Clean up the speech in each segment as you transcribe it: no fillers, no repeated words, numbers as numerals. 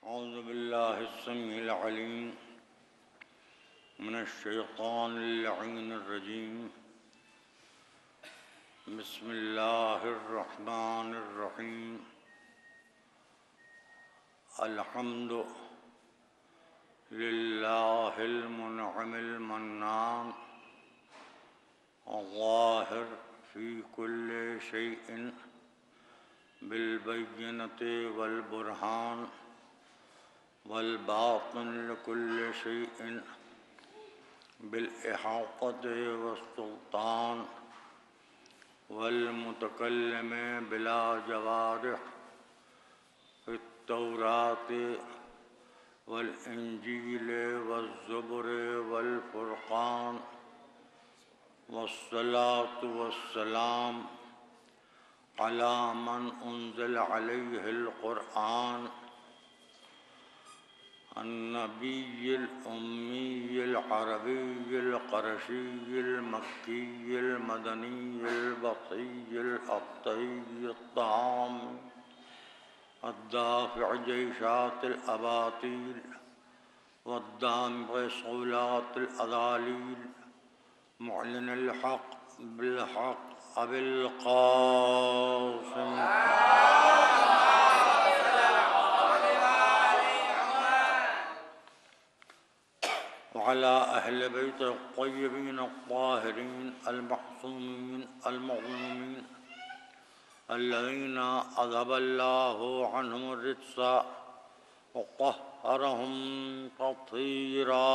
औज़ु बिल्लाहि अस्समीइल अलीम मिनश्शैतानिर लईनिर रजीम। बिस्मिल्लाहिर रहमानिर रहीम। अल्हम्दु लिल्लाहिल मुनअमिल मन्नान अज़्ज़ाहिर फ़ी कुल्लि शैइन बिल बय्यिनति वल बुरहान वल बातिन लिकुल्लि शैइन बिल इहातति वस्सुल्तान वल मुतकल्लिमि बिला जवारिह फित्तौराति वल इंजील वज़्ज़ुबुर वल फ़ुरक़ान वस्सलातु वस्सलाम अला मन उन्ज़िल अलैहिल क़ुरआन अन्नबिय्यिल उम्मिय्यिल अरबिय्यिल क़रशिय्यिल मक्किय्यिल मदनिय्यिल बक़िय्यिल अत्तहिय्यित तआम अद्दाफ़िअ जैशातिल अबातील वद्दामिग़ सौलातिल अज़ालील मुअलिनिल हक़ बिल हक़ अबिल क़ासिम वअला अहले बैत अत्तय्यबीन अत्ताहिरीन अल-मअसूमीन अल-मज़लूमीन अल्लज़ीना अज़हबल्लाहु अन्हुमुर रिज्स व तह्हरहुम तत्हीरा।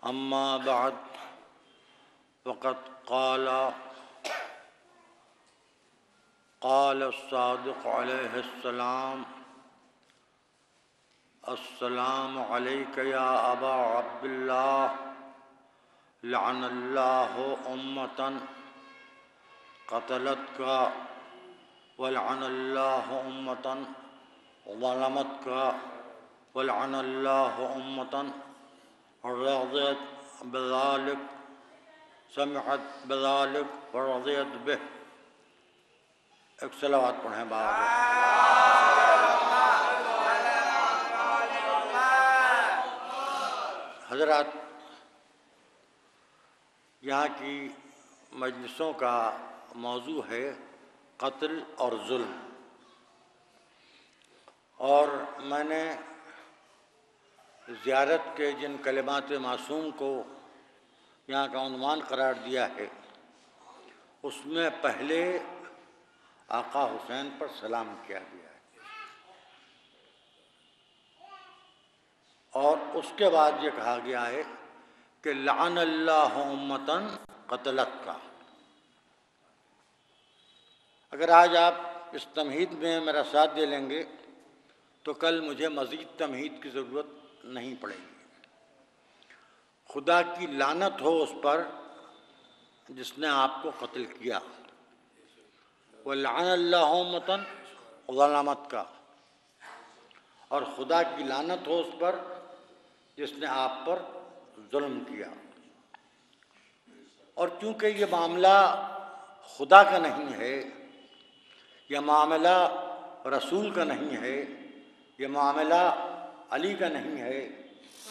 अम्मा बअद फ़क़द क़ाल अस्सादिक़ अलैहिस्सलाम अस्सलामु अलैका या अबा अब्दिल्लाह लअनल्लाहु उम्मतन क़तलतका वलअनल्लाहु उम्मतन ज़लमतका वलअनल्लाहु उम्मतन रज़ियत बिज़ालिक समिअत बिज़ालिक वरज़ियत बिह। एक सलावत पढ़ें बाबा। हज़रात, यहाँ की मजलिसों का मौजू है क़त्ल और ज़ुल्म, और मैंने ज़ियारत के जिन कलिमात मासूम को यहाँ का उन्वान करार दिया है, उसमें पहले आका हुसैन पर सलाम किया गया है और उसके बाद ये कहा गया है कि लअनल्लाहु उम्मतन क़तलतका। अगर आज आप इस तमहीद में मेरा साथ दे लेंगे तो कल मुझे मज़ीद तमहीद की ज़रूरत नहीं पड़ेगी। खुदा की लानत हो उस पर जिसने आपको कत्ल किया, वलअनल्लाहु उम्मतन ज़लमतका, और खुदा की लानत हो उस पर जिसने आप पर जुल्म किया। और क्योंकि ये मामला खुदा का नहीं है, यह मामला रसूल का नहीं है, यह मामला अली का नहीं है,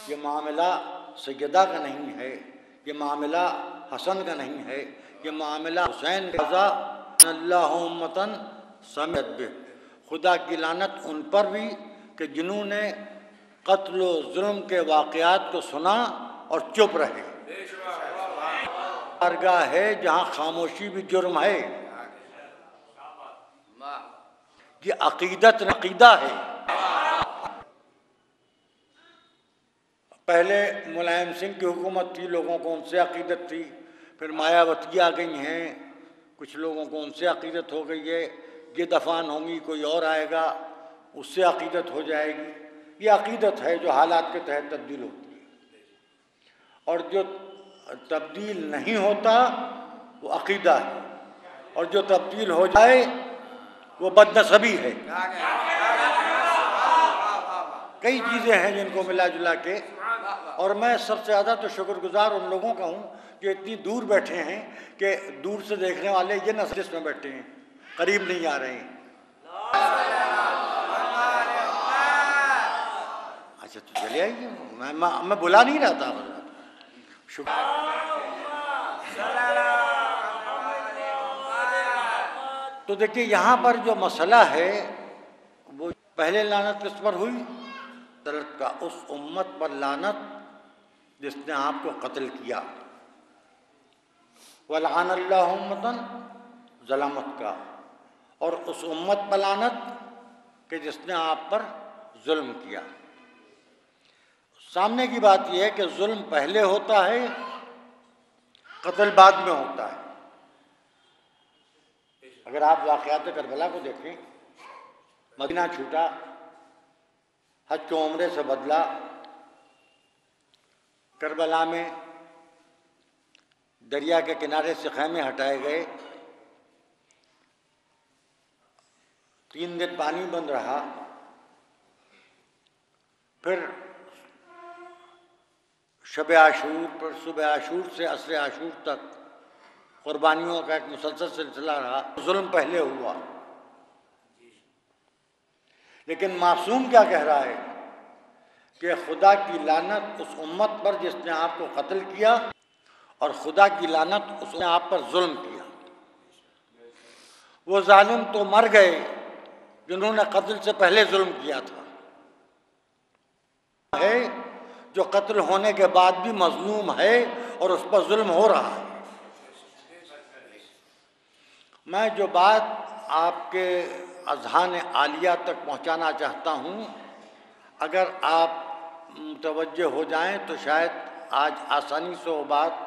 यह मामला सैयदा का नहीं है, यह मामला हसन का नहीं है, यह मामला हुसैन का। अल्लाहु उम्मतन समिअत बिह, खुदा की लानत उन पर भी कि जिन्होंने कत्ल व जुल्म के वाक़यात को सुना और चुप रहे। बारगाह है जहाँ खामोशी भी जुर्म है। ये अकीदत अकीदा है। पहले मुलायम सिंह की हुकूमत थी, लोगों को उनसे अकीदत थी। फिर मायावती आ गई हैं, कुछ लोगों को उनसे अकीदत हो गई है। ये दफान होंगी, कोई और आएगा, उससे अकीदत हो जाएगी। ये अकीदत है जो हालात के तहत तब्दील होती है, और जो तब्दील नहीं होता वो अकीदा है, और जो तब्दील हो जाए वो बदनसबी है। कई चीज़ें हैं जिनको मिला जुला के, और मैं सबसे ज़्यादा तो शुक्रगुजार उन लोगों का हूँ जो इतनी दूर बैठे हैं कि दूर से देखने वाले ये नस्लिस में बैठे हैं, करीब नहीं आ रहे हैं। अच्छा तो चले आइए, मैं बुला नहीं रहा था। तो देखिए यहाँ पर जो मसला है वो पहले लानत किस पर हुई? तलत का, उस उम्मत पर लानत जिसने आपको कत्ल किया। वलअन अल्लाहु उम्मतन ज़लमत का, और उस उम्मत पर लानत कि जिसने आप पर जुल्म किया। सामने की बात यह है कि जुल्म पहले होता है, कत्ल बाद में होता है। अगर आप वाक़यात करबला को देखें, मदीना छूटा, हज को उम्रे से बदला, करबला में दरिया के किनारे से खैमे हटाए गए, 3 दिन पानी बंद रहा, फिर शब आशूर, फिर सुबह आशूर से असर आशूर तक कुर्बानियों का एक मुसलसल सिलसिला रहा। जुल्म पहले हुआ, लेकिन मासूम क्या कह रहा है कि खुदा की लानत उस उम्मत पर जिसने आपको कत्ल किया, और खुदा की लानत उसने आप पर जुल्म किया। वो जालिम तो मर गए जिन्होंने कत्ल से पहले जुल्म किया था, है जो कत्ल होने के बाद भी मजलूम है और उस पर जुल्म हो रहा है। मैं जो बात आपके अज़हान आलिया तक पहुंचाना चाहता हूं, अगर आप मुतवज्जे हो जाएं तो शायद आज आसानी से वो बात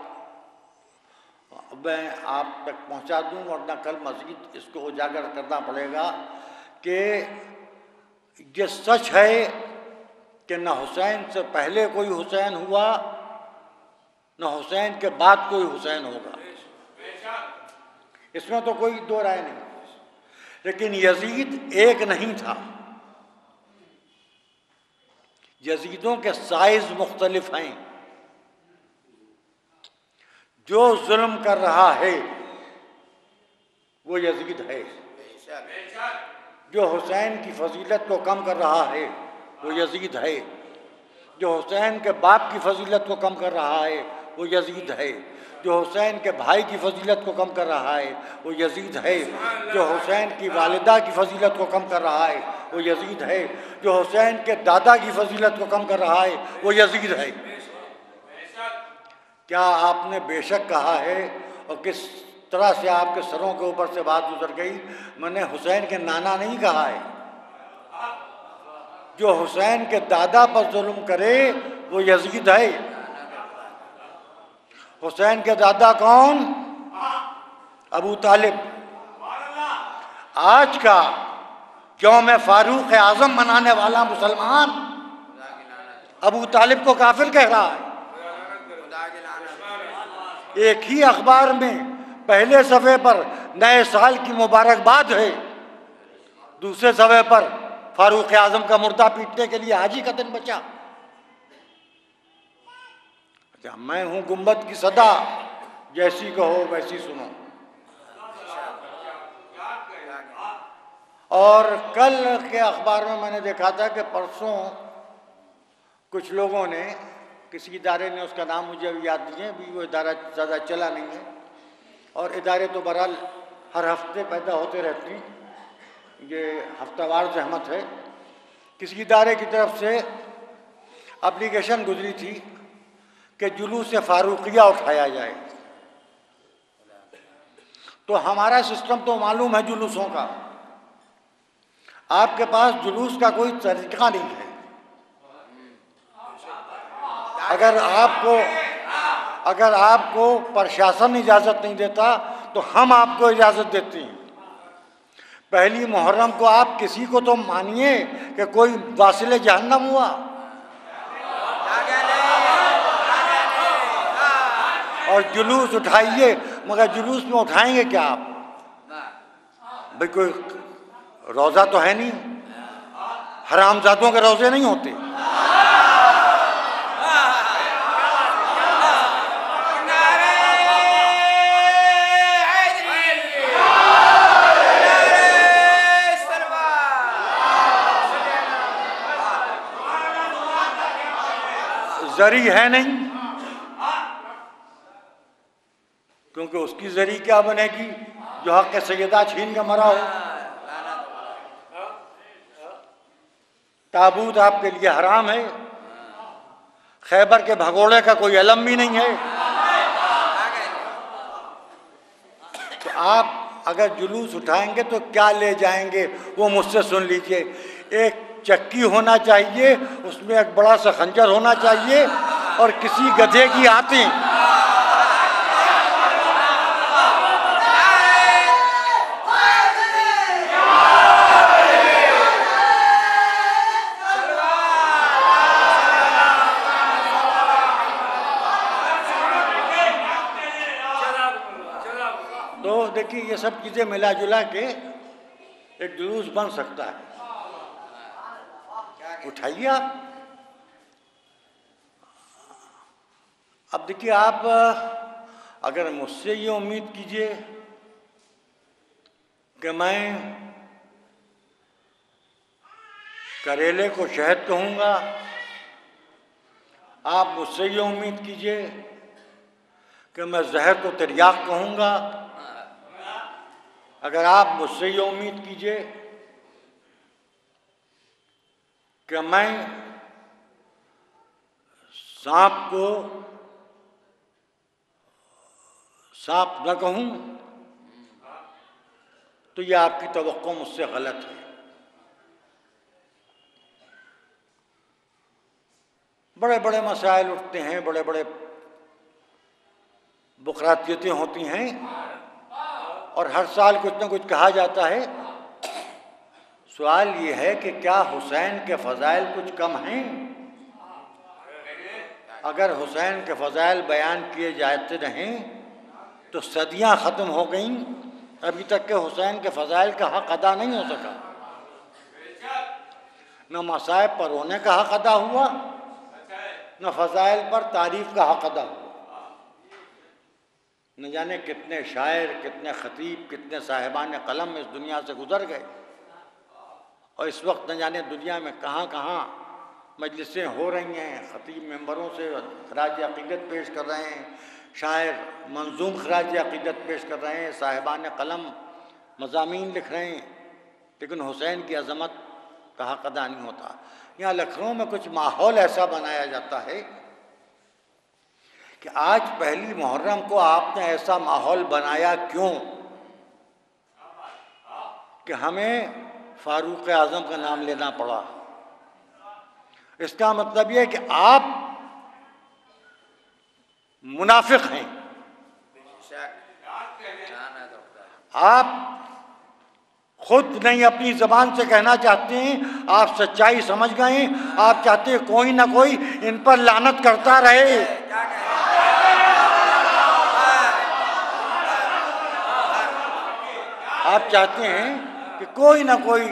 मैं आप तक पहुंचा दूं, वरना कल मज़ीद इसको उजागर करना पड़ेगा कि ये सच है कि न हुसैन से पहले कोई हुसैन हुआ, न हुसैन के बाद कोई हुसैन होगा, इसमें तो कोई दो राय नहीं। लेकिन यजीद एक नहीं था, यजीदों के साइज मुख्तलिफ हैं। जो जुल्म कर रहा है वो यजीद है, जो हुसैन की फजीलत को कम कर रहा है वो यजीद है, जो हुसैन के बाप की फजीलत को कम कर रहा है वो यजीद है, जो हुसैन के भाई की फजीलत को कम कर रहा है वो यजीद है, जो हुसैन की वालिदा की फजीलत को कम कर रहा है वो यजीद है, जो हुसैन के दादा की फजीलत को कम कर रहा है वो यजीद है। क्या आपने बेशक कहा है, और किस तरह से आपके सरों के ऊपर से बात गुजर गई। मैंने हुसैन के नाना नहीं कहा है, जो हुसैन के दादा पर जुल्म करे वो यजीद है। हुसैन के दादा कौन? अबू तालिब। आज का यौम फारूक आज़म मनाने वाला मुसलमान अबू तालिब को काफिर कह रहा है। एक ही अखबार में पहले सफ़े पर नए साल की मुबारकबाद है, दूसरे सफ़े पर फारूक आज़म का मुर्दा पीटने के लिए हाजी का दिन बचा। अच्छा, मैं हूं गुंबद की सदा, जैसी कहो वैसी सुनो। और कल के अखबार में मैंने देखा था कि परसों कुछ लोगों ने, किसी इदारे ने, उसका नाम मुझे अभी याद नहीं है, भी वो इदारा ज़्यादा चला नहीं है, और इदारे तो बहरहाल हर हफ्ते पैदा होते रहती, ये हफ्तावार जहमत है। किसी इदारे की तरफ से एप्लीकेशन गुजरी थी कि जुलूस फारूकिया उठाया जाए। तो हमारा सिस्टम तो मालूम है जुलूसों का, आपके पास जुलूस का कोई तरीका नहीं है। अगर आपको प्रशासन इजाज़त नहीं देता तो हम आपको इजाज़त देते हैं। पहली मुहर्रम को आप किसी को तो मानिए कि कोई वासिले जहन्नम हुआ, और जुलूस उठाइए, मगर जुलूस में उठाएंगे क्या आप? भाई कोई रोज़ा तो है नहीं, हरामजादों के रोज़े नहीं होते। जरी है नहीं, क्योंकि उसकी जरी क्या बनेगी जो हक के सैयदा छीन के मरा हो। ताबूत आपके लिए हराम है, खैबर के भगोड़े का कोई अलम भी नहीं है। तो आप अगर जुलूस उठाएंगे तो क्या ले जाएंगे वो मुझसे सुन लीजिए। एक चक्की होना चाहिए, उसमें एक बड़ा सा खंजर होना चाहिए और किसी गधे की आती। तो देखिए ये सब चीजें मिला जुला के एक जुलूस बन सकता है। उठाइए आप। अब देखिए आप अगर मुझसे ये उम्मीद कीजिए कि मैं करेले को शहद कहूँगा, आप मुझसे ये उम्मीद कीजिए कि मैं जहर को तिर्याक कहूँगा, अगर आप मुझसे ये उम्मीद कीजिए कि मैं सांप को सांप न कहूं, तो ये आपकी तवक्को मुझसे गलत है। बड़े बड़े मसाइल उठते हैं, बड़े बड़े बुकरातियतें होती हैं और हर साल कुछ न कुछ कहा जाता है। सवाल ये है कि क्या हुसैन के फ़ज़ाइल कुछ कम हैं? अगर हुसैन के फ़ज़ाइल बयान किए जाते रहें तो सदियां ख़त्म हो गईं, अभी तक के हुसैन के फ़ज़ाइल का हक़ अदा नहीं हो सका। न मसाइब पर रोने का हक़ अदा हुआ, न फ़ज़ाइल पर तारीफ़ का हक़ अदा हुआ। न जाने कितने शायर, कितने ख़तीब, कितने साहिबान कलम इस दुनिया से गुज़र गए और इस वक्त न जाने दुनिया में कहाँ कहाँ मजलिसें हो रही हैं। ख़तीब मेंबरों से खराज अक़ीदत पेश कर रहे हैं, शायर मंजूम खराज अक़ीदत पेश कर रहे हैं, साहिबान कलम मज़ामीन लिख रहे हैं, लेकिन हुसैन की अज़मत का हक़ अदा नहीं होता। यहाँ लखनऊ में कुछ माहौल ऐसा बनाया जाता है कि आज पहली मुहर्रम को आपने ऐसा माहौल बनाया क्यों कि हमें फारूक आज़म का नाम लेना पड़ा। इसका मतलब यह है कि आप मुनाफिक हैं, आप खुद नहीं अपनी ज़बान से कहना चाहते हैं, आप सच्चाई समझ गए, आप चाहते हैं कोई ना कोई इन पर लानत करता रहे। आप चाहते हैं कि कोई ना कोई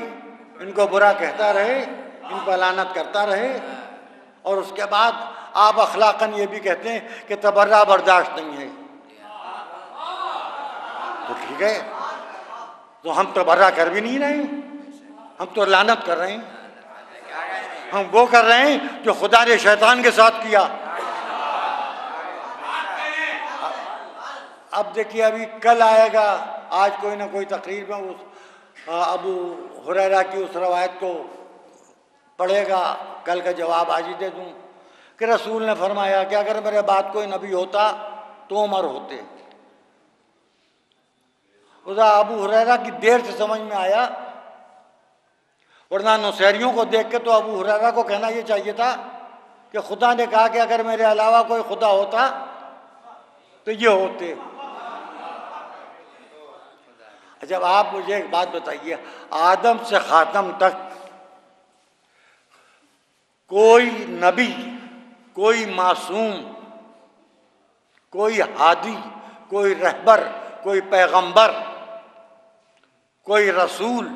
इनको बुरा कहता रहे, इन पर लानत करता रहे, और उसके बाद आप अखलाकन ये भी कहते हैं कि तबर्रा बर्दाश्त नहीं है। तो ठीक है, तो हम तबर्रा कर भी नहीं रहे, हम तो लानत कर रहे हैं। हम वो कर रहे हैं जो खुदा ने शैतान के साथ किया। अब देखिए अभी कल आएगा, आज कोई ना कोई तकरीर में उस अबू हुरैरा की उस रवायत को पढ़ेगा, कल का जवाब आज ही दे दूँ कि रसूल ने फरमाया कि अगर मेरे बाद कोई नबी होता तो उमर होते। उधर अबू हुरैरा की देर से समझ में आया, वरना नुसैरियों को देख के तो अबू हुरैरा को कहना ये चाहिए था कि खुदा ने कहा कि अगर मेरे अलावा कोई खुदा होता तो ये होते। जब आप मुझे एक बात बताइए, आदम से खातम तक कोई नबी, कोई मासूम, कोई हादी, कोई रहबर, कोई पैगंबर, कोई रसूल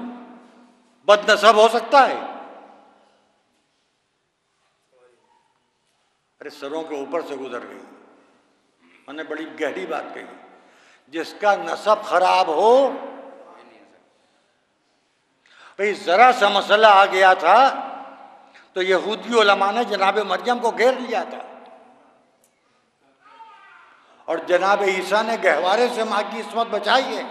बदनसब हो सकता है? अरे सरों के ऊपर से गुजर गई। मैंने बड़ी गहरी बात कही। जिसका नसब खराब हो, भाई जरा सा मसला आ गया था तो यहूदी उलमा ने जनाब मरियम को घेर लिया था। और जनाब ईसा ने गहवारे से माँ की इस्मत बचाई है।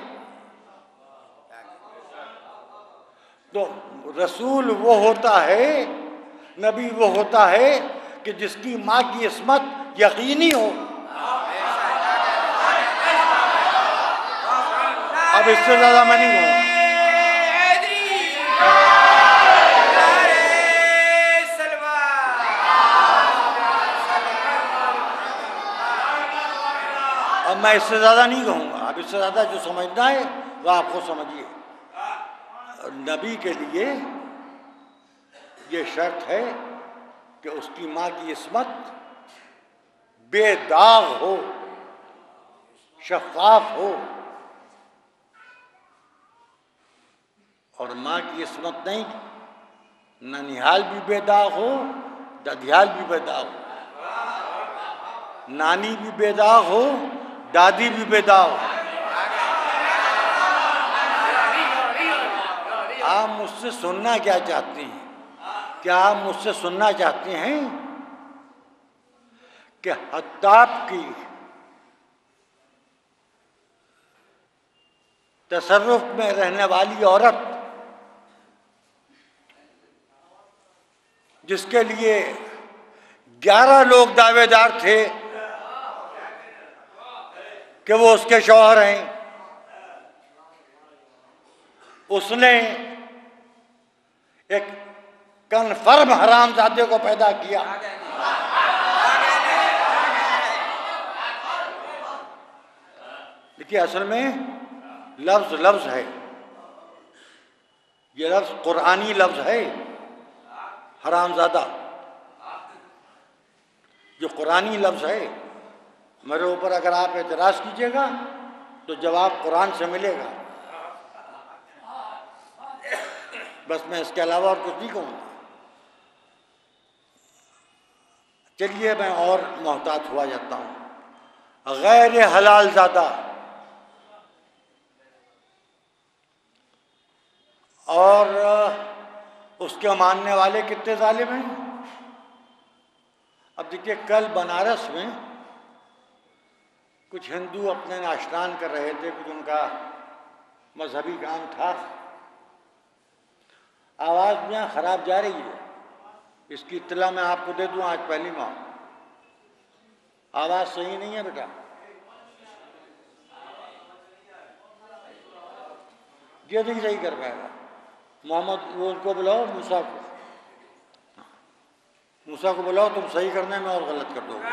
तो रसूल वो होता है, नबी वो होता है कि जिसकी माँ की इस्मत यकीनी हो। अब इससे ज्यादा मैं नहीं कहूँगा। अब मैं इससे ज़्यादा नहीं कहूँगा। अब इससे ज़्यादा जो समझना है वह आप खुद समझिए। नबी के लिए ये शर्त है कि उसकी माँ की इस्मत बेदाग हो, शफाफ हो। और माँ की इस्मत नहीं, ननिहाल भी बेदाग हो, ददियाल भी बेदाग हो, नानी भी बेदाग हो, दादी भी बेदाग हो। आप मुझसे सुनना क्या चाहते हैं? क्या आप मुझसे सुनना चाहते हैं कि हत्ताब की तसर्रुफ में रहने वाली औरत, जिसके लिए 11 लोग दावेदार थे कि वो उसके शौहर हैं, उसने एक कन्फर्म हरामजादे को पैदा किया। देखिए, असल में लफ्ज लफ्ज है, ये लफ्ज कुरानी लफ्ज है हरामजादा, जो कुरानी लफ्ज है। मेरे ऊपर अगर आप एतराज कीजिएगा तो जवाब कुरान से मिलेगा, बस मैं इसके अलावा और कुछ नहीं कहूँगा। चलिए मैं और मोहतात हुआ जाता हूँ। गैर हलाल ज़ादा और उसके मानने वाले कितने जालिम हैं। अब देखिए, कल बनारस में कुछ हिंदू अपने नाश्तान कर रहे थे, कुछ उनका मजहबी काम था। आवाज़ यहाँ ख़राब जा रही है, इसकी इत्तला मैं आपको दे दूँ आज पहली माह। आवाज़ सही नहीं है बेटा, ये नहीं सही कर पाएगा। मोहम्मद वो उनको बुलाओ, मूसा को बुलाओ, तुम सही करने में और गलत कर दोगे।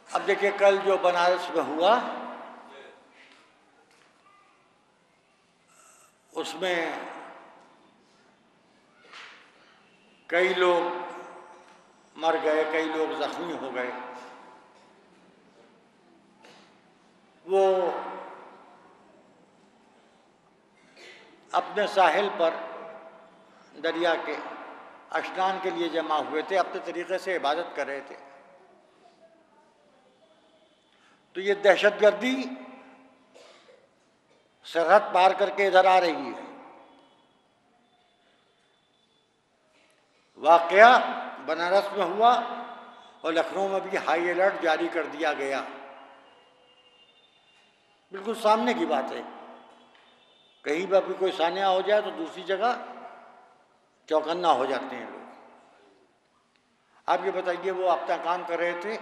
अब देखिए, कल जो बनारस में हुआ उसमें कई लोग मर गए, कई लोग जख्मी हो गए। वो अपने साहिल पर दरिया के स्नान के लिए जमा हुए थे, अपने तरीके से इबादत कर रहे थे। तो ये दहशतगर्दी सरहद पार करके इधर आ रही है। वाकया बनारस में हुआ और लखनऊ में भी हाई अलर्ट जारी कर दिया गया। बिल्कुल सामने की बात है, कहीं पर भी कोई सान्या हो जाए तो दूसरी जगह चौकन्ना हो जाते हैं लोग। आप ये बताइए, वो अपना काम कर रहे थे,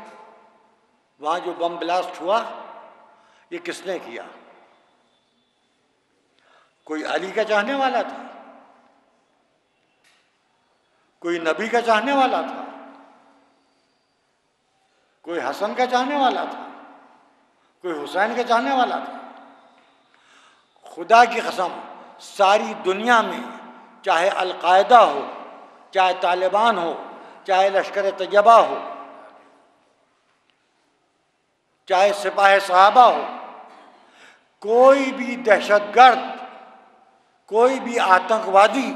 वहाँ जो बम ब्लास्ट हुआ ये किसने किया? कोई अली का चाहने वाला था, कोई नबी का चाहने वाला था, कोई हसन का चाहने वाला था, कोई हुसैन का चाहने वाला था। खुदा की कसम, सारी दुनिया में चाहे अलकायदा हो, चाहे तालिबान हो, चाहे लश्कर तैयबा हो, चाहे सिपाह सहाबा हो, कोई भी दहशतगर्द, कोई भी आतंकवादी,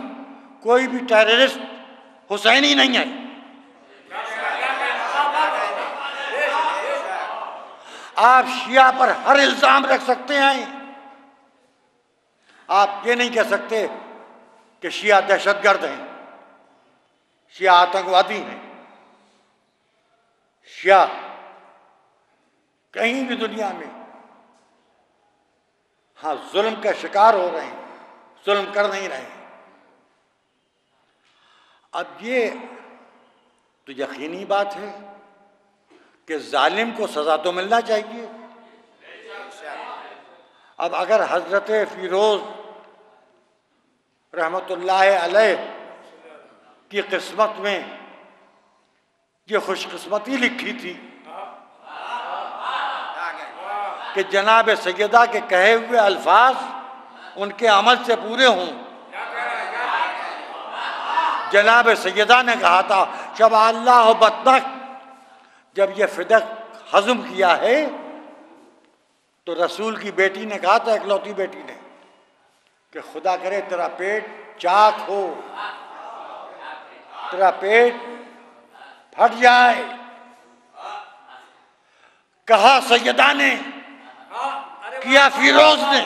कोई भी टेररिस्ट हुसैनी नहीं है। आप शिया पर हर इल्जाम रख सकते हैं, आप ये नहीं कह सकते कि शिया दहशतगर्द हैं, शिया आतंकवादी हैं। शिया कहीं भी दुनिया में हाँ जुल्म का शिकार हो रहे हैं, जुल्म कर नहीं रहे हैं। अब ये तो यकीनी बात है कि जालिम को सजा तो मिलना चाहिए। अब अगर हजरत फिरोज रहमतुल्लाह अलैह की किस्मत में ये खुशकिस्मती लिखी थी कि जनाब सैयदा के कहे हुए अल्फाज उनके अमल से पूरे हों। जनाब सैयदा ने कहा था शब अल्लाह बतनक, जब ये फिदक हजम किया है तो रसूल की बेटी ने कहा था, इकलौती बेटी ने, कि खुदा करे तेरा पेट चाक हो, तेरा पेट फट जाए। कहा सैयदा ने, किया फिरोज ने।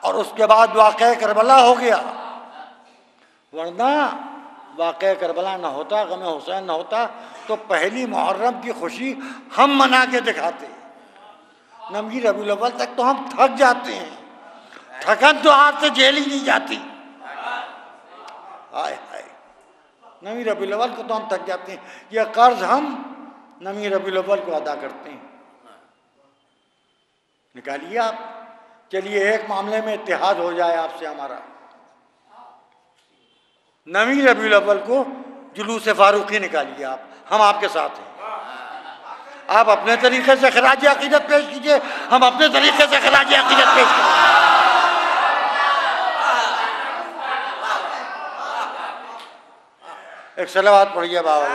और उसके बाद वाक़या करबला हो गया, वरना वाक़या करबला न होता, गम हुसैन न होता तो पहली मुहर्रम की खुशी हम मना के दिखाते। नबी रबीउल अव्वल तक तो हम थक जाते हैं, थकन तो आपसे झेली नहीं जाती। हाय हाय, नबी रबीउल अव्वल को तो हम थक जाते हैं। यह कर्ज हम नबी रबीउल अव्वल को अदा करते हैं। निकालिए आप, चलिए एक मामले में इत्तेहाद हो जाए आपसे हमारा। नबी रबीउल अव्वल को जुलूस फारूकी निकालिए आप, हम आपके साथ हैं। आप अपने तरीके से खराज अकीदत पेश कीजिए, हम अपने तरीके से खराज अकीदत पेश करें। एक सलावत पढ़िए बाबा।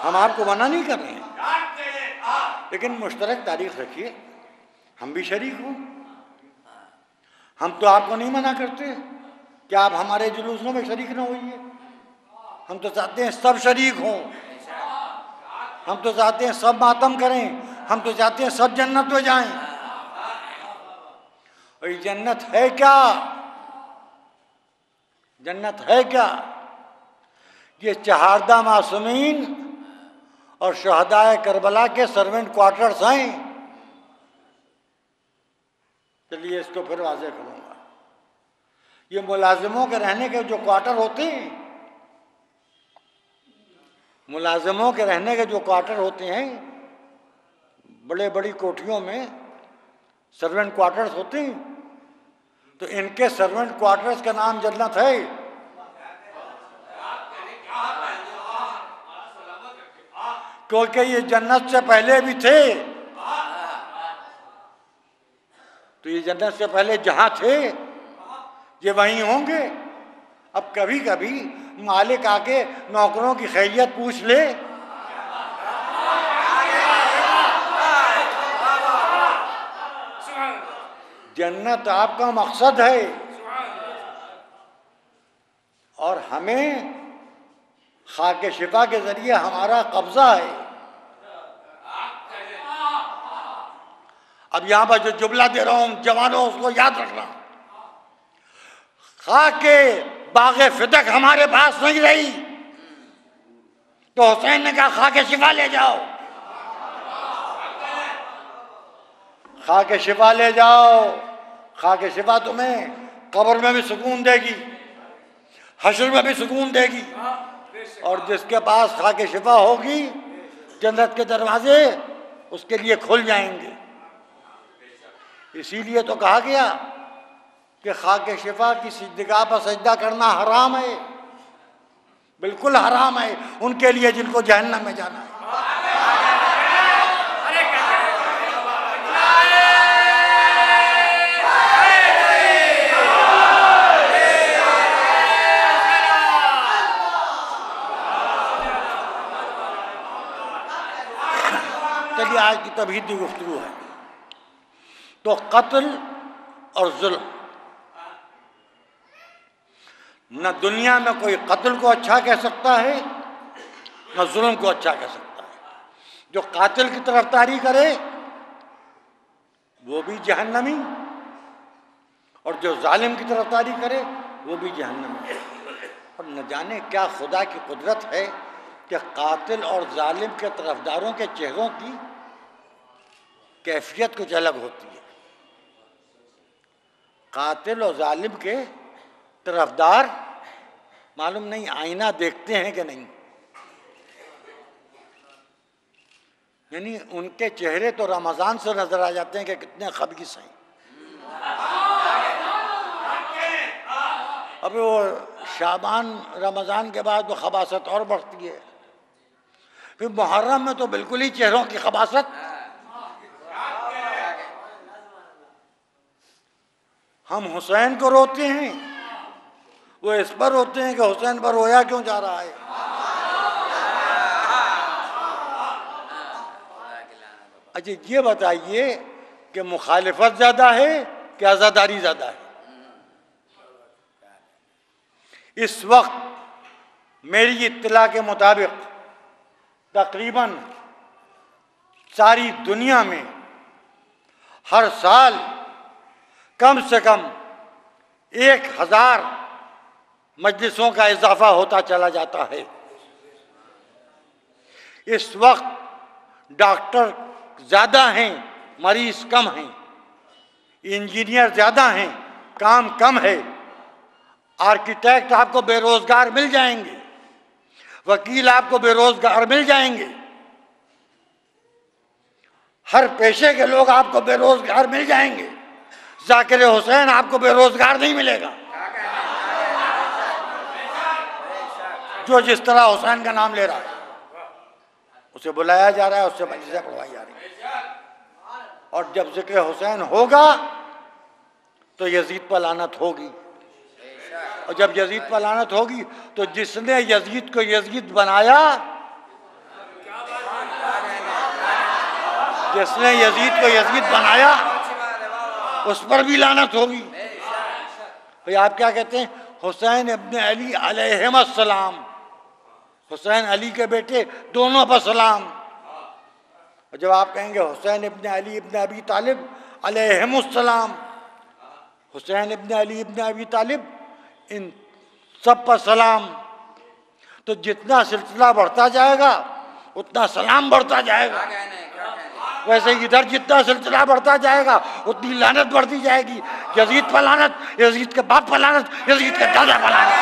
हम आपको मना नहीं कर रहे हैं, लेकिन मुश्तरक तारीख रखिए, हम भी शरीक हों। हम तो आपको नहीं मना करते कि आप हमारे जुलूसों में शरीक ना होइए। हम तो चाहते हैं सब शरीक हों, हम तो चाहते हैं सब मातम करें, हम तो चाहते हैं सब जन्नत में जाएं। और ये जन्नत है क्या? जन्नत है क्या? ये चहारदा मासूमीन और शहदाए करबला के सर्वेंट क्वार्टर्स हैं। चलिए इसको फिर वाज़ेह करूँगा। ये मुलाजिमों के रहने के जो क्वार्टर होते हैं, मुलाजिमों के रहने के जो क्वार्टर होते हैं, बड़े बड़ी कोठियों में सर्वेंट क्वार्टर्स होते हैं, तो इनके सर्वेंट क्वार्टर्स का नाम जन्नत है। क्योंकि ये जन्नत से पहले भी थे, तो ये जन्नत से पहले जहां थे ये वहीं होंगे। अब कभी कभी मालिक आके नौकरों की खैरियत पूछ ले, जन्नत आपका मकसद है और हमें खाके शिफा के जरिए हमारा कब्जा है। अब यहां पर जो जुमला दे रहा हूं जवानों, उसको याद रखना। खाके बागे फिदक हमारे पास नहीं रही तो हुसैन ने कहा खाके शिफा ले जाओ, खाके शिफा ले जाओ। खाके शिफा तुम्हें कब्र में भी सुकून देगी, हश्र में भी सुकून देगी, और जिसके पास खाके शिफा होगी जन्नत के दरवाजे उसके लिए खुल जाएंगे। इसीलिए तो कहा गया कि खाके शिफा की सिजदगाह पर सजदा करना हराम है, बिल्कुल हराम है उनके लिए जिनको जहन्नम में जाना है। चलिए आज की तबहीद की गुफ्तगू है। तो कत्ल और जुल्म, न दुनिया में कोई कत्ल को अच्छा कह सकता है न जुल्म को अच्छा कह सकता है। जो कातिल की तरफदारी करे वो भी जहन्नमी, और जो जालिम की तरफदारी करे वो भी जहन्नमी। और न जाने क्या खुदा की कुदरत है कि कातिल और जालिम के तरफदारों के चेहरों की कैफियत कुछ अलग होती है। कातिल और जालिम के तरफदार मालूम नहीं आईना देखते हैं कि नहीं, यानी उनके चेहरे तो रमज़ान से नजर आ जाते हैं कि कितने खबीस हैं। अब वो शाबान रमज़ान के बाद वो खबासत और बढ़ती है। फिर मुहर्रम में तो बिल्कुल ही चेहरों की खबासत। हम हुसैन को रोते हैं, वो इस पर रोते हैं कि हुसैन पर रोया क्यों जा रहा है। अच्छा ये बताइए कि मुखालिफत ज़्यादा है कि आज़ादारी ज़्यादा है। इस वक्त मेरी इत्तला के मुताबिक तकरीबन सारी दुनिया में हर साल कम से कम 1000 मजलिसों का इजाफा होता चला जाता है। इस वक्त डॉक्टर ज़्यादा हैं, मरीज कम हैं, इंजीनियर ज़्यादा हैं, काम कम है, आर्किटेक्ट आपको बेरोजगार मिल जाएंगे, वकील आपको बेरोजगार मिल जाएंगे, हर पेशे के लोग आपको बेरोजगार मिल जाएंगे। जाकिर हुसैन आपको बेरोजगार नहीं मिलेगा। जो जिस तरह हुसैन का नाम ले रहा है उसे बुलाया जा रहा है, उससे मजलिसें पढ़वाई जा रही है। और जब जिक्र हुसैन होगा तो यजीद पर लानत होगी, और जब यजीद पर लानत होगी तो जिसने यजीद को यजीद बनाया, जिसने यजीद को यजीद बनाया उस पर भी लानत होगी। भाई आप क्या कहते हैं? हुसैन इब्न अली अलैहिस्सलाम, हुसैन अली के बेटे, दोनों पर सलाम। और जब आप कहेंगे हुसैन इब्न अली इब्न अबी तालिब अलैहिस्सलाम, हुसैन इब्न अली इब्न अबी तालिब, इन सब पर सलाम, तो जितना सिलसिला बढ़ता जाएगा उतना सलाम बढ़ता जाएगा। वैसे इधर जितना सिलसिला बढ़ता जाएगा उतनी लानत बढ़ती जाएगी। यजीद पर लानत, यजीद के बाप पर लानत, यजीद के दादा पर लानत।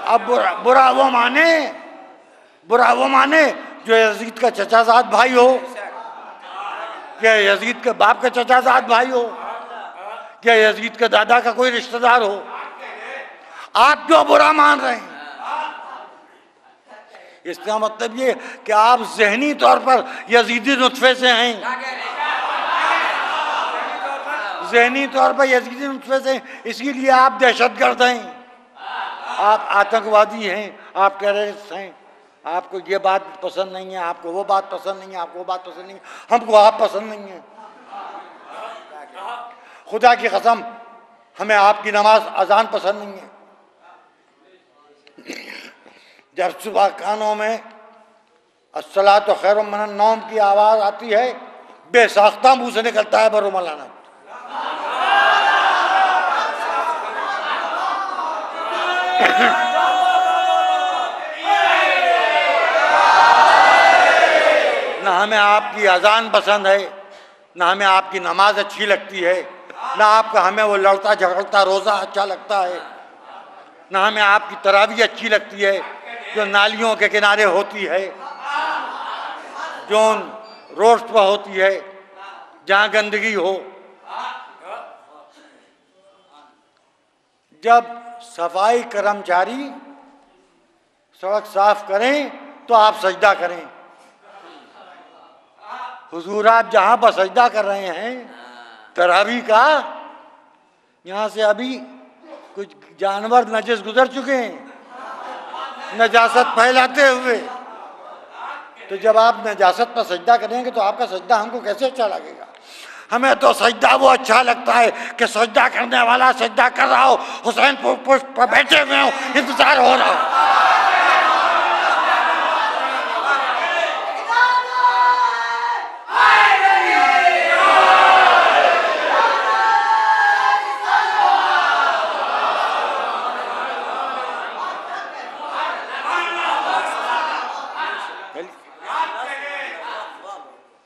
अब बुरा वो माने जो यजीद का चचाजाद भाई हो, क्या यजीद के बाप का चचाजाद भाई हो, क्या यजीद के दादा का कोई रिश्तेदार हो। आप क्यों बुरा मान रहे हैं? इसका मतलब ये कि आप ज़हनी तौर पर यजीदी नुत्फे से हैं, ज़हनी तौर पर यजीदी नुत्फे से, इसीलिए आप दहशतगर्द हैं, आप आतंकवादी हैं, आप टेररिस्ट हैं। आपको ये बात पसंद नहीं है, आपको वो बात पसंद नहीं है, आपको वो बात पसंद नहीं है, हमको आप पसंद नहीं है। खुदा की कसम हमें आपकी नमाज अजान पसंद नहीं है। जब सुबह कानों में अस्सलातु खैरुम मिनन नौम की आवाज़ आती है, बेसाख्ता मुँह से निकलता है बरो मौलाना। ना हमें आपकी अजान पसंद है, ना हमें आपकी नमाज अच्छी लगती है, ना आपका हमें वो लड़ता झगड़ता रोज़ा अच्छा लगता है, ना हमें आपकी तरावी अच्छी लगती है जो नालियों के किनारे होती है, जो रोड पर होती है, जहाँ गंदगी हो। जब सफाई कर्मचारी सड़क साफ करें तो आप सजदा करें। हुजूर आप जहाँ पर सजदा कर रहे हैं तरावी का, यहाँ से अभी कुछ जानवर नजस गुजर चुके हैं नजासत फैलाते हुए। तो जब आप नजासत पर सजदा करेंगे तो आपका सजदा हमको कैसे अच्छा लगेगा? हमें तो सजदा वो अच्छा लगता है कि सजदा करने वाला सजदा कर रहा हो, हुसैन पुष्प पर बैठे हुए हो, इंतजार हो रहा हो।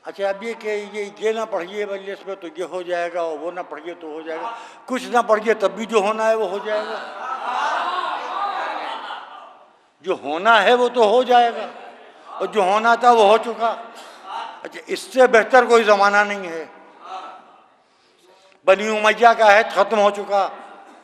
अच्छा, अब ये ना पढ़िए मजलिस में तो ये हो जाएगा, और वो ना पढ़िए तो हो जाएगा। कुछ ना पढ़िए तब भी जो होना है वो हो जाएगा। जो होना है वो तो हो जाएगा, और जो होना था वो हो चुका। अच्छा, इससे बेहतर कोई ज़माना नहीं है। बनी उमैया का हैत ख़त्म हो चुका,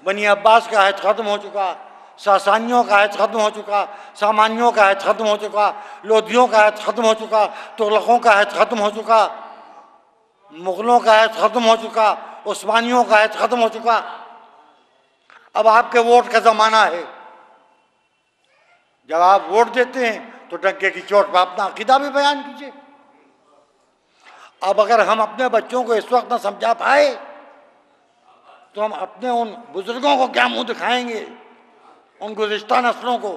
बनी अब्बास का हैत ख़त्म हो चुका, सासानियों का हैत ख़त्म हो चुका, सामानियों का हैत ख़त्म हो चुका, लोधियों का हैत ख़त्म हो चुका, तुगलकों का हैत ख़त्म हो चुका, मुग़लों का हैत ख़त्म हो चुका, उस्मानियों का हैत ख़त्म हो चुका। अब आपके वोट का ज़माना है। जब आप वोट देते हैं तो डंके की चोट पर अपना अक़ीदा भी बयान कीजिए। अब अगर हम अपने बच्चों को इस वक्त न समझा पाए तो हम अपने उन बुजुर्गों को क्या मुंह दिखाएंगे, उन गुज़िश्ता नस्लों को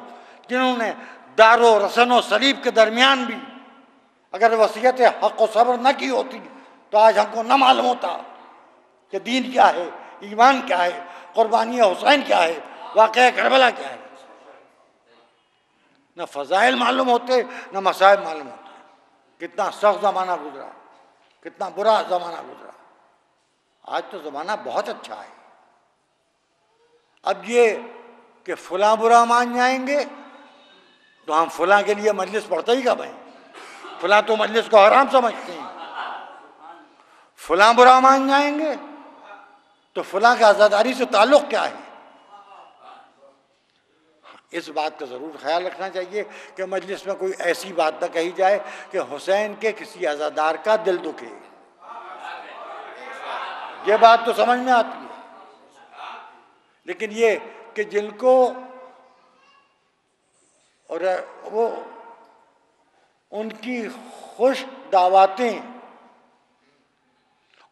जिन्होंने दारो रसन और सलीब के दरमियान भी अगर वसीयत हक़ और सब्र न की होती तो आज हमको न मालूम होता कि दीन क्या है, ईमान क्या है, कुर्बानी हुसैन क्या है, वाक़या करबला क्या है। न फ़ज़ाइल मालूम होते न मसाइब मालूम होते। कितना सख्त ज़माना गुजरा, कितना बुरा ज़माना गुजरा। आज तो ज़माना बहुत अच्छा है। अब ये कि फलां बुरा मान जाएंगे तो हम फलां के लिए मजलिस पढ़ते ही कब हैं? फलां तो मजलिस को हराम समझते हैं। फलां बुरा मान जाएंगे तो फलां का आज़ादारी से ताल्लुक़ क्या है? इस बात का ज़रूर ख्याल रखना चाहिए कि मजलिस में कोई ऐसी बात न कही जाए कि हुसैन के किसी अज़ादार का दिल दुखे। ये बात तो समझ में आती है, लेकिन ये कि जिनको और वो उनकी खुश दावतें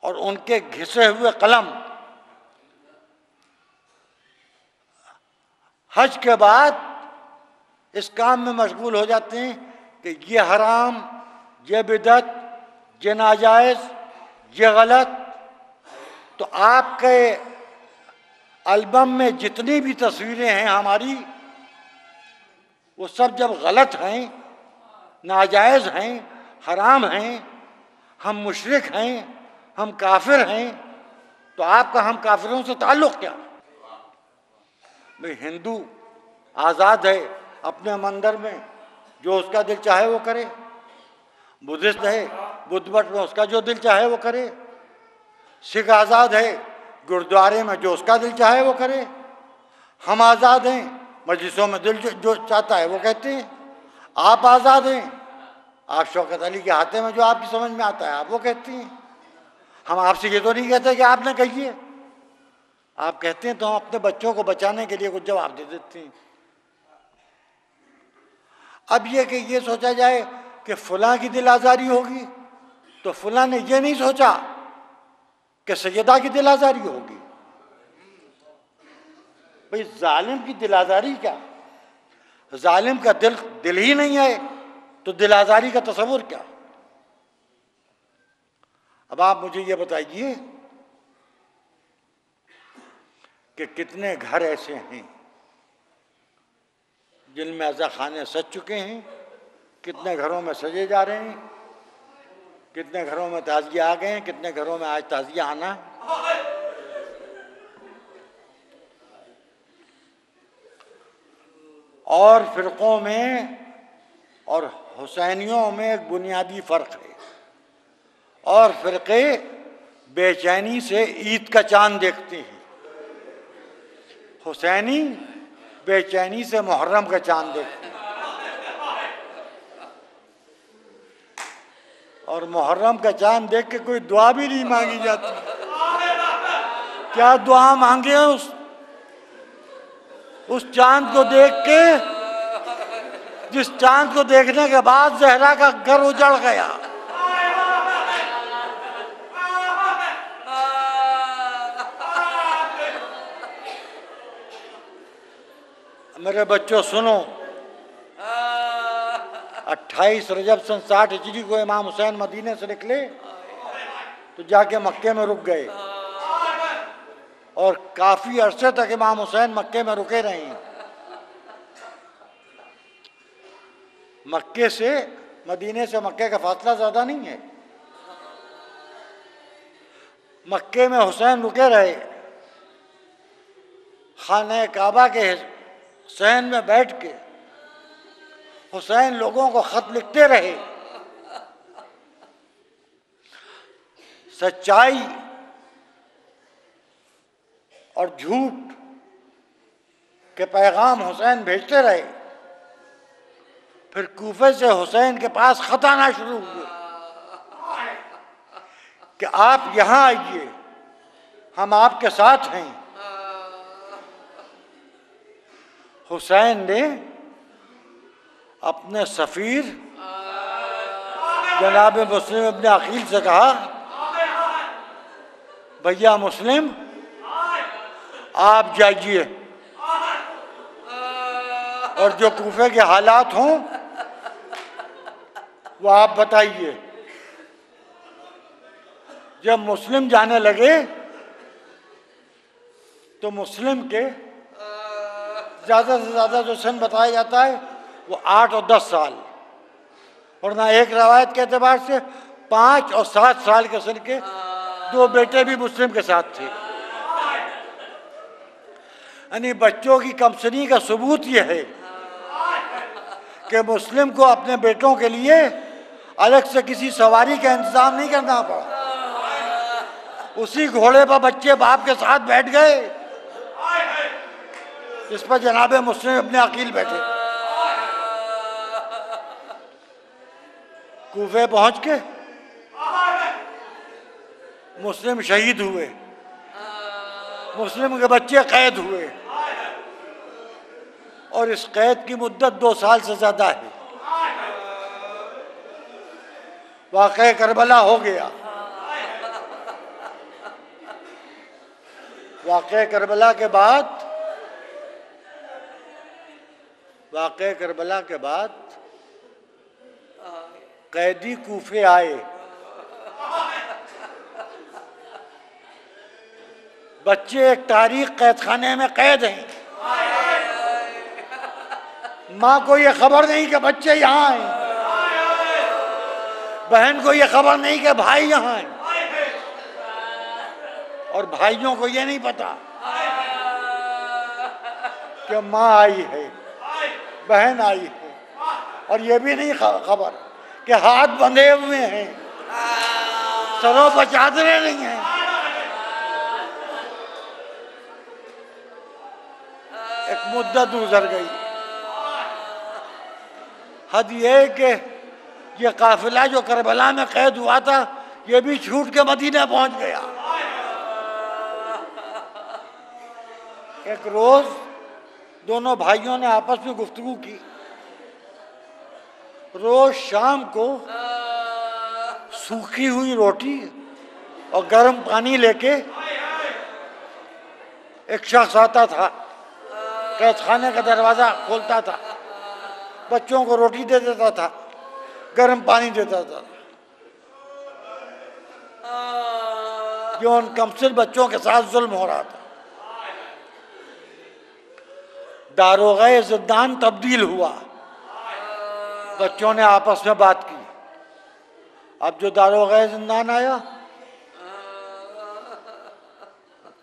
और उनके घिसे हुए कलम हज के बाद इस काम में मशगूल हो जाते हैं कि ये हराम, ये बिदअत, ये नाजायज़, ये गलत। तो आपके एल्बम में जितनी भी तस्वीरें हैं हमारी, वो सब जब गलत हैं, नाजायज़ हैं, हराम हैं, हम मुशरिक हैं, हम काफिर हैं, तो आपका हम काफिरों से ताल्लुक़ क्या? भाई हिंदू आज़ाद है अपने मंदिर में जो उसका दिल चाहे वो करे, बुद्धिस्ट है बुद्ध मठ में उसका जो दिल चाहे वो करे, सिख आज़ाद है गुरुद्वारे में जो उसका दिल चाहे वो करे, हम आज़ाद हैं मजलिसों में दिल जो चाहता है वो कहते हैं, आप आज़ाद हैं, आप शौकत अली के हाथे में जो आपकी समझ में आता है आप वो कहती हैं। हम आपसे ये तो नहीं कहते कि आपने कहिए, आप कहते हैं तो हम अपने बच्चों को बचाने के लिए कुछ जवाब दे देते हैं। अब ये कि ये सोचा जाए कि फलां की दिल आज़ारी होगी तो फलां ने ये नहीं सोचा कि सैयदा की दिल आज़ारी होगी। भाई जालिम की दिल आज़ारी क्या? जालिम का दिल ही नहीं है तो दिल आज़ारी का तस्वुर क्या? अब आप मुझे ये बताइए कि कितने घर ऐसे हैं जिनमें अज़ा खाने सज चुके हैं, कितने घरों में सजे जा रहे हैं, कितने घरों में ताज़िया आ गए हैं, कितने घरों में आज ताज़िया आना है। और फ़िरक़ों में और हुसैनियों में एक बुनियादी फ़र्क है। और फ़िरक़े बेचैनी से ईद का चांद देखते हैं, हुसैनी बेचैनी से मुहर्रम का चांद देखते हैं। और मुहर्रम का चांद देख के कोई दुआ भी नहीं मांगी जाती क्या दुआ मांगे उस चांद को देख के, जिस चांद को देखने के बाद जहरा का घर उजड़ गया। मेरे बच्चों सुनो, 28 रजब सन 60 हिजरी को इमाम हुसैन मदीने से निकले तो जाके मक्के में रुक गए और काफी अरसे तक इमाम हुसैन मक्के में रुके रहे हैं। मक्के से मदीने से मक्के का फासला ज्यादा नहीं है। मक्के में हुसैन रुके रहे, खाने काबा के सहन में बैठ के हुसैन लोगों को खत लिखते रहे। सच्चाई और झूठ के पैगाम हुसैन भेजते रहे। फिर कूफे से हुसैन के पास खत आना शुरू हुए कि आप यहां आइए, हम आपके साथ हैं। हुसैन ने अपने सफीर जनाब मुस्लिम इब्न अकील से कहा, भैया मुस्लिम आप जाइए और जो कूफे के हालात हों वो आप बताइए। जब मुस्लिम जाने लगे तो मुस्लिम के ज़्यादा से ज़्यादा जो सन बताया जाता है वो 8 और 10 साल, वरना एक रवायत के एतबार से 5 और 7 साल के सन के 2 बेटे भी मुस्लिम के साथ थे। यानी बच्चों की कमसनी का सबूत यह है कि मुस्लिम को अपने बेटों के लिए अलग से किसी सवारी का इंतजाम नहीं करना पड़ा। उसी घोड़े पर बच्चे बाप के साथ बैठ गए जिस पर जनाब मुस्लिम अपने अकील बैठे। कूफे पहुंच के मुस्लिम शहीद हुए, मुस्लिम के बच्चे कैद हुए और इस कैद की मुद्दत 2 साल से ज्यादा है। वाक़या करबला हो गया। वाक़या करबला के बाद कैदी कूफे आए। बच्चे एक तारीख कैद खाने में कैद हैं। माँ को ये खबर नहीं कि बच्चे यहाँ हैं, बहन को ये खबर नहीं कि भाई यहाँ हैं, और भाइयों को ये नहीं पता कि माँ आई है, बहन आई है, और ये भी नहीं खबर कि हाथ बंधे हुए हैं, सरों पर चादरें नहीं हैं। एक मुद्दत गुजर गई। हद ये कि ये काफिला जो करबला में कैद हुआ था ये भी छूट के मदीना पहुंच गया। एक रोज दोनों भाइयों ने आपस में गुफ्तगू की। रोज शाम को सूखी हुई रोटी और गर्म पानी लेके एक शख्स आता था, कैद खाने का दरवाजा खोलता था, बच्चों को रोटी दे देता था, गर्म पानी देता था। जो उन कमसिन बच्चों के साथ जुल्म हो रहा था। दारोगाए जिंदान तब्दील हुआ। बच्चों ने आपस में बात की। अब जो दारोगाए जिंदान आया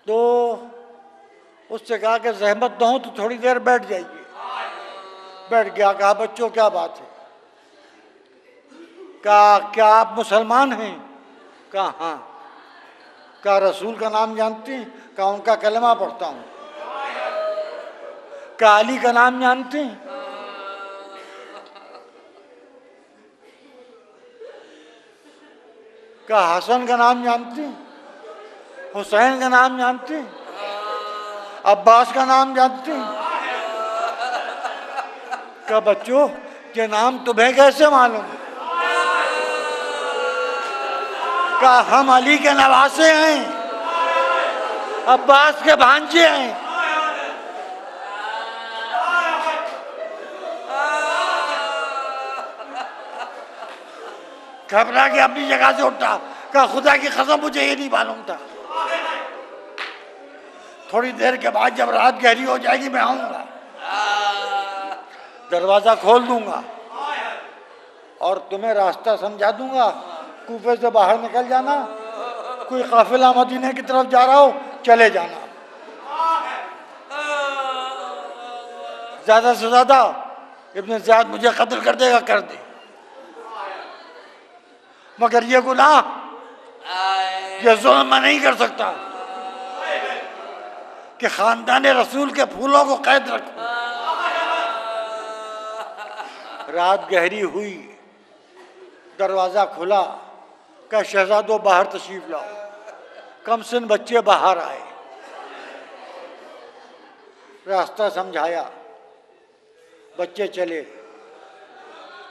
तो उससे कहा कि जहमत न हो तो थोड़ी देर बैठ जाइए। बैठ गया। कहा बच्चों क्या बात है? कहा क्या आप मुसलमान हैं? कहा हाँ। कहा रसूल का नाम जानते हैं? कहा उनका कलमा पढ़ता हूँ। कहा अली का नाम जानते हैं? कहा हसन का नाम जानते हैं? हुसैन का नाम जानती, अब्बास का नाम जानती? क्या बच्चों के नाम तुम्हें कैसे मालूम? क्या हम अली के नवासे हैं, अब्बास के भांजे हैं? घबरा के अपनी जगह से उठा, क्या खुदा की कसम मुझे ये नहीं मालूम था। थोड़ी देर के बाद जब रात गहरी हो जाएगी मैं आऊंगा, दरवाजा खोल दूंगा और तुम्हें रास्ता समझा दूंगा। कूफे से बाहर निकल जाना, कोई काफिला मदीने की तरफ जा रहा हो चले जाना, ज्यादा से ज्यादा इब्न ज़ियाद मुझे कत्ल कर देगा कर दे, मगर ये गुनाह, ये जुल्म मैं नहीं कर सकता कि खानदान रसूल के फूलों को कैद रखूं। रात गहरी हुई, दरवाजा खुला, क्या शहजादों बाहर तशरीफ लाओ। कमसिन बच्चे बाहर आए, रास्ता समझाया, बच्चे चले।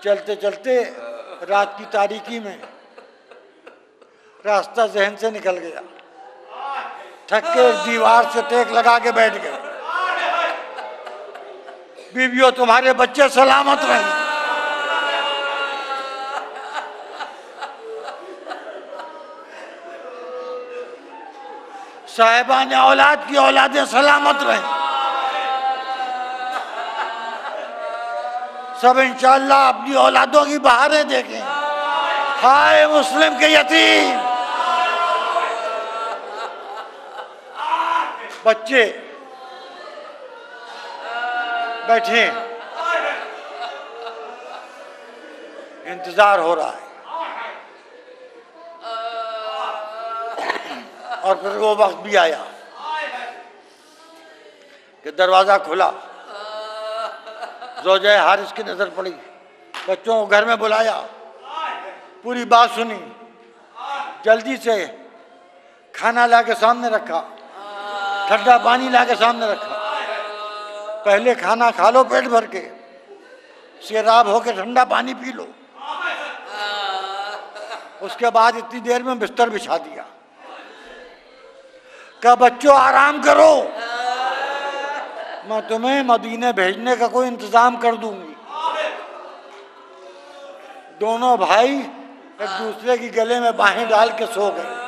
चलते चलते रात की तारीकी में रास्ता जहन से निकल गया, थक के दीवार से टेक लगा के बैठ गए। बीवियों तुम्हारे बच्चे सलामत रहे। साहिबान औलाद की औलादें सलामत रहें। सब इंशाअल्लाह अपनी औलादों की बहारें देखें। हाय मुस्लिम के यतीम बच्चे बैठे, इंतजार हो रहा है। और फिर वो वक्त भी आया कि दरवाजा खुला, ज़ौजा हारिस की नजर पड़ी, बच्चों को घर में बुलाया, पूरी बात सुनी, जल्दी से खाना ला के सामने रखा, ठंडा पानी ला के सामने रखा। पहले खाना खा लो पेट भर के, सैराब होके ठंडा पानी पी लो, उसके बाद इतनी देर में बिस्तर बिछा दिया। क्या बच्चों आराम करो, मैं तुम्हें मदीने भेजने का कोई इंतजाम कर दूंगी। दोनों भाई एक दूसरे की गले में बाहें डाल के सो गए।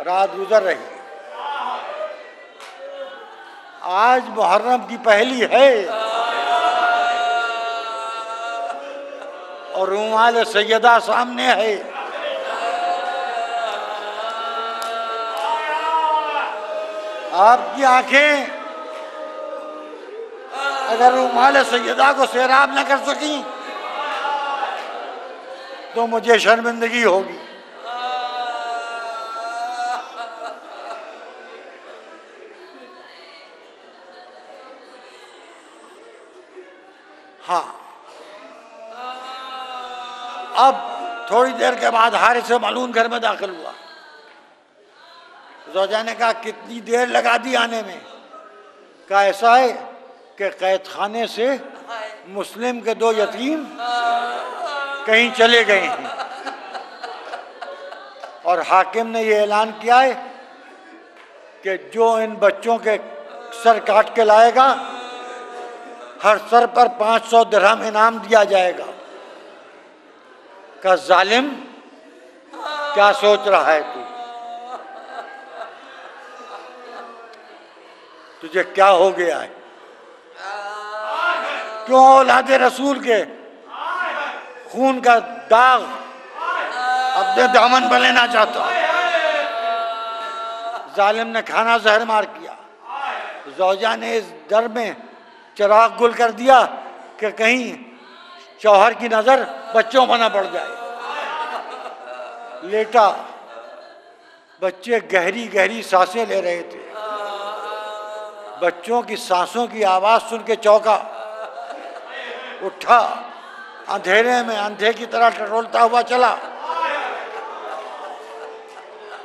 रात गुजर रही। आज मुहर्रम की पहली है और रुमाल सैयदा सामने है। आपकी आंखें अगर रुमाल सैयदा को सैराब न कर सकी तो मुझे शर्मिंदगी होगी। हाँ, अब थोड़ी देर के बाद हारिस मलून घर में दाखिल हुआ। ज़ौजा ने कहा कितनी देर लगा दी आने में? कहा ऐसा है कि कैद खाने से मुस्लिम के दो यतीम कहीं चले गए हैं और हाकिम ने ये ऐलान किया है कि जो इन बच्चों के सर काट के लाएगा हर सर पर 500 दिरहम इनाम दिया जाएगा। का जालिम क्या सोच रहा है तू? तुझे क्या हो गया है? क्यों औलादे रसूल के खून का दाग अपने दामन पर लेना चाहता? जालिम ने खाना जहर मार किया। ज़ौजा ने इस डर में चिराग गुल कर दिया कि कहीं शौहर की नजर बच्चों पर न पड़ जाए। लेटा, बच्चे गहरी गहरी सांसें ले रहे थे। बच्चों की सांसों की आवाज सुन के चौंका, उठा, अंधेरे में अंधे की तरह टटोलता हुआ चला।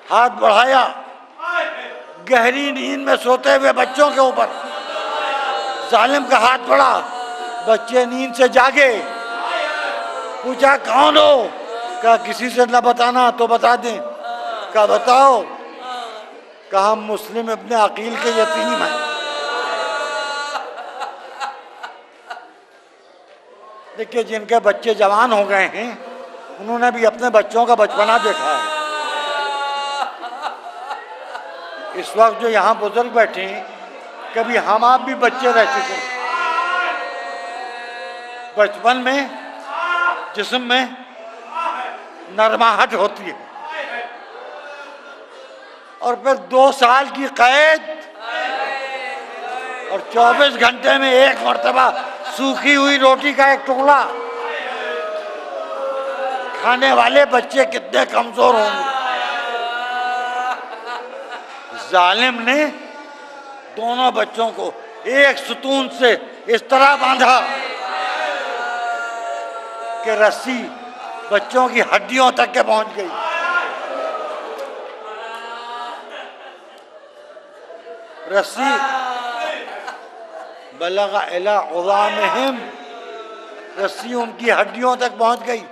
हाथ बढ़ाया, गहरी नींद में सोते हुए बच्चों के ऊपर जालिम का हाथ पड़ा। बच्चे नींद से जागे, पूछा कौन हो? कहा किसी से न बताना तो बता दें। कहा बताओ। कहा हम मुस्लिम अपने अकील के यतीम हैं। देखिए जिनके बच्चे जवान हो गए हैं उन्होंने भी अपने बच्चों का बचपना देखा है। इस वक्त जो यहाँ बुजुर्ग बैठे हैं, कभी हम आप भी बच्चे रह चुके हैं। बचपन में जिस्म में नरमाहट होती है और फिर 2 साल की कैद और 24 घंटे में एक मर्तबा सूखी हुई रोटी का एक टुकड़ा खाने वाले बच्चे कितने कमजोर होंगे। जालिम ने दोनों बच्चों को एक सुतून से इस तरह बांधा कि रस्सी बच्चों की हड्डियों तक के पहुंच गई। रस्सी बलगा इला उज़ामिहिम, रस्सी उनकी हड्डियों तक पहुंच गई।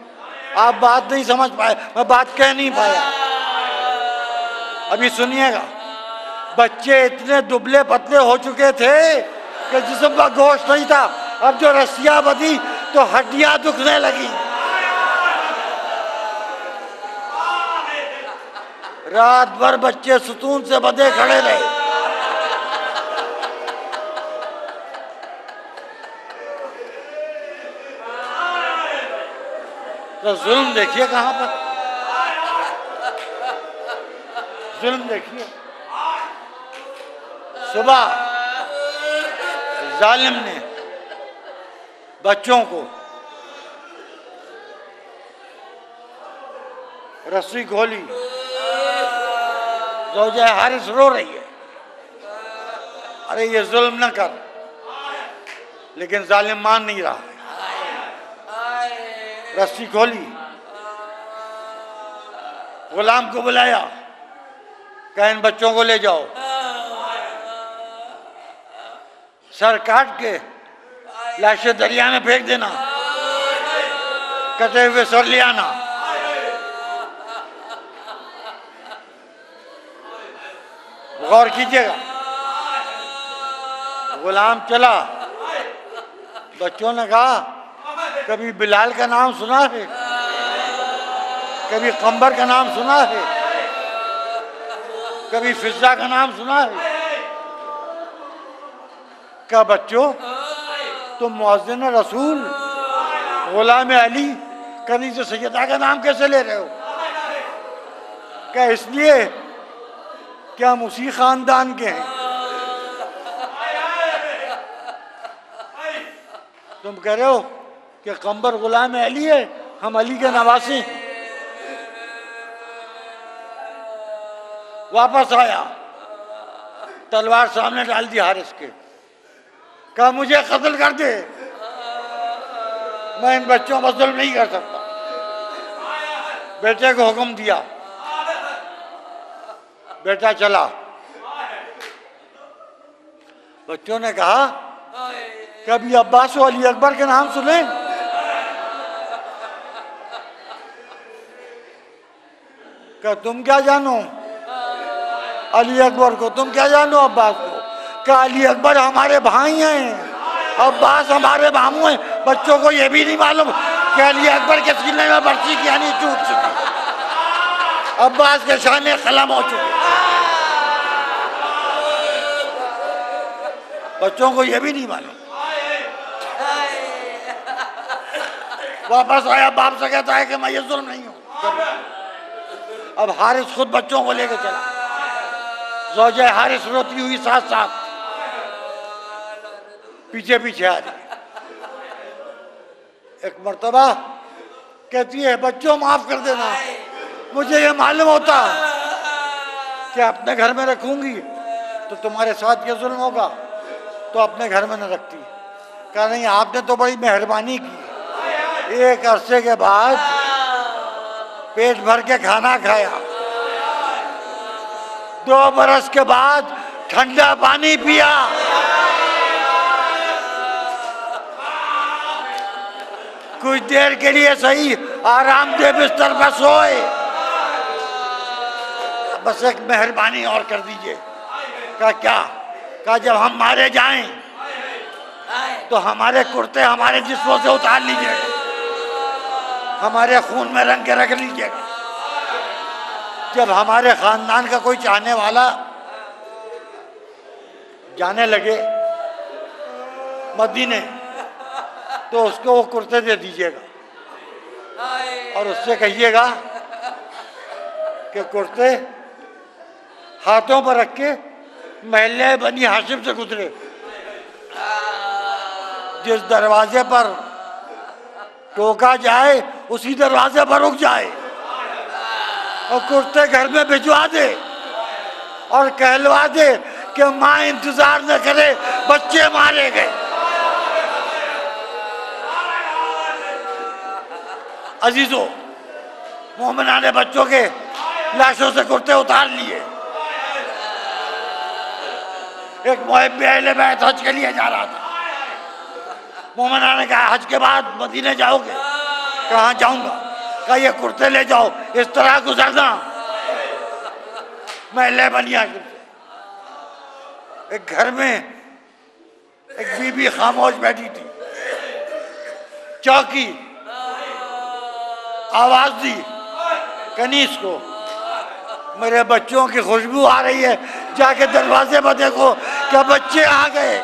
आप बात नहीं समझ पाए, मैं बात कह नहीं पाया। अभी सुनिएगा। बच्चे इतने दुबले पतले हो चुके थे कि जिस्म का गोश्त नहीं था। अब जो रस्सियां बंधी तो हड्डियां दुखने लगी। रात भर बच्चे सुतून से बंधे खड़े रहे। तो जुल्म देखिए कहां पर, जुल्म देखिए। सुबह जालिम ने बच्चों को रस्सी खोली। ज़ौजा हारिस रो रही है, अरे ये जुल्म न कर, लेकिन जालिम मान नहीं रहा है। रस्सी खोली, गुलाम को बुलाया, कहा इन बच्चों को ले जाओ, सर काट के लाशें दरिया में फेंक देना, कटे हुए सर ले आना। गौर कीजिएगा। गुलाम चला। बच्चों ने कहा कभी बिलाल का नाम सुना है? कभी कंबर का नाम सुना है? कभी फिजा का नाम सुना है? क्या बच्चों तुम मुअज्जिन रसूल गुलाम अली कनीज़ सैयदा का नाम कैसे ले रहे हो? क्या इसलिए क्या हम उसी खानदान के हैं? तुम कह रहे हो कि कंबर गुलाम अली है, हम अली के नवासी। वापस आया, तलवार सामने डाल दी हारिस के, कहा मुझे कत्ल कर दे, मैं इन बच्चों पर जुल्म नहीं कर सकता। बेटे को हुक्म दिया, बेटा चला। बच्चों ने कहा कभी अब्बास और अली अकबर के नाम सुने? क्या तुम क्या जानो अली अकबर को, तुम क्या जानो अब्बास को? क्या अली अकबर हमारे भाई हैं, अब्बास हमारे मामू हैं। बच्चों को यह भी नहीं मालूम कि अली अकबर के सीने में बर्ची की यानी टूट चुकी, अब्बास के शाने कलम हो चुके। बच्चों को यह भी नहीं मालूम। वापस आया, बाप से कहता है कि मैं ये जुल्म नहीं हूं। अब हारिस खुद बच्चों को लेकर चला। ज़ौजा हारिस रोती हुई साथ साथ पीछे पीछे आ रही। एक मर्तबा कहती है बच्चों माफ कर देना, मुझे ये मालूम होता कि अपने घर में रखूंगी तो तुम्हारे साथ ये जुल्म होगा, तो अपने घर में न रखती। कहा नहीं, आपने तो बड़ी मेहरबानी की। एक अरसे के बाद पेट भर के खाना खाया, 2 बरस के बाद ठंडा पानी पिया, कुछ देर के लिए सही आराम दे बिस्तर पर सोए। बस एक मेहरबानी और कर दीजिए। कहा क्या? कहा जब हम मारे जाएं तो हमारे कुर्ते हमारे जिस्मों से उतार लीजिएगा, हमारे खून में रंग के रख लीजिएगा। जब हमारे खानदान का कोई चाहने वाला जाने लगे मदीने तो उसको वो कुर्ते दे दीजिएगा और उससे कहिएगा कि कुर्ते हाथों पर रख के महल्ले बनी हाशिम से गुजरे, जिस दरवाजे पर टोका जाए उसी दरवाजे पर रुक जाए और कुर्ते घर में भिजवा दे और कहलवा दे कि माँ इंतजार न करे, बच्चे मारे गए। अजीजों, मोमिना ने बच्चों के लाशों से कुर्ते उतार लिए। एक मुहिब अहले बैत हज के लिए जा रहा था। मोमिना ने कहा हज के बाद मदीने जाओगे? कहाँ जाऊंगा? कहा ये कुर्ते ले जाओ, इस तरह गुजरना। महल्ले बनिया एक घर में एक बीबी खामोश बैठी थी, चौकी, आवाज दी कनीस को, मेरे बच्चों की खुशबू आ रही है, जाके दरवाजे पर देखो क्या बच्चे आ गए।